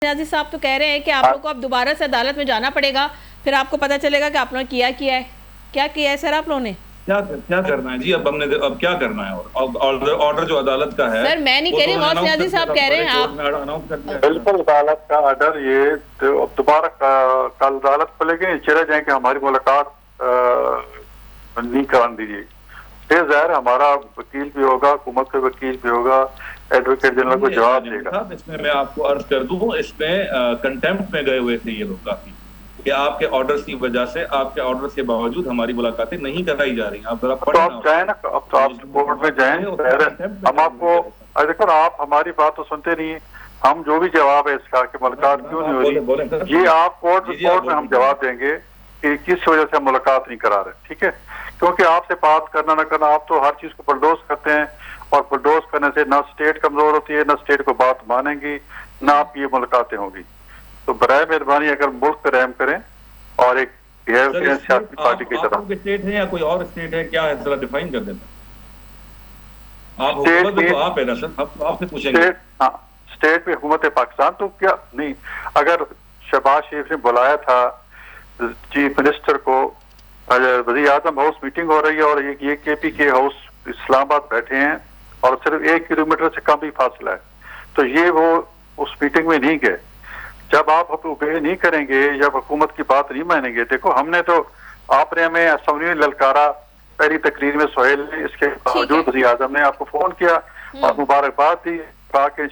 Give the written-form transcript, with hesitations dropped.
नियाज़ी साहब तो कह रहे हैं कि आप लोग को अब दोबारा से अदालत में जाना पड़ेगा, फिर आपको पता चलेगा कि आप लोगों ने किया है। क्या किया है सर आप लोगों ने? क्या करना है जी? अब क्या करना है? और ऑर्डर जो अदालत का है सर, मैं नहीं कह रही, गौस नियाज़ी साहब कह रहे हैं आप। बिल्कुल अदालत का ऑर्डर ये दोबारा कल अदालत खुलेगी, चले जाए कि हमारी मुलाकात नहीं कराने दीजिए। ज़ाहिर हमारा वकील भी होगा, हुकूमत का वकील भी होगा, एडवोकेट जनरल को जवाब देगा। इसमें मैं आपको अर्ज कर दूं, इसमें कंटेम्प्ट में गए हुए थे ये लोग काफी, कि आपके ऑर्डर्स की वजह से, आपके ऑर्डर्स के बावजूद हमारी मुलाकातें नहीं कराई जा रही। आप जरा तो आप जाए ना, अब तो आप कोर्ट में जाए। हम आपको देखो ना, आप हमारी बात तो सुनते नहीं। हम जो भी जवाब है इसका कि मुलाकात क्यों नहीं हो रही, ये आप कोर्ट में हम जवाब देंगे कि किस वजह से हम मुलाकात नहीं करा रहे। ठीक है, क्योंकि आपसे बात करना ना करना, आप तो हर चीज को बुलडोज करते हैं, और बुलडोज करने से ना स्टेट कमजोर होती है, ना स्टेट को बात मानेंगी, ना आप ये मुलाकातें होंगी। तो बराए मेहरबानी अगर मुल्क पे रहम करें और एक सियासी पार्टी की तरह। स्टेट है या कोई और स्टेट है, क्या है, जरा डिफाइन कर देना। आप हुकूमत में तो आप है ना सर, हम आपसे पूछेंगे। स्टेट में हुकूमत पाकिस्तान तो क्या नहीं। अगर शहबाज शरीफ ने बुलाया था चीफ मिनिस्टर को, वज़ीर आज़म हाउस मीटिंग हो रही है और ये KP के हाउस इस्लामाबाद बैठे हैं और सिर्फ 1 किलोमीटर से कम ही फासला है, तो ये वो उस मीटिंग में नहीं गए। जब आप ओबे नहीं करेंगे, जब हुकूमत की बात नहीं मानेंगे, देखो हमने तो आपने हमें असम्बली में ललकारा, पहली तकरीर में सोहेल ने, इसके बावजूद वज़ीर आज़म ने आपको फोन किया और मुबारकबाद दी।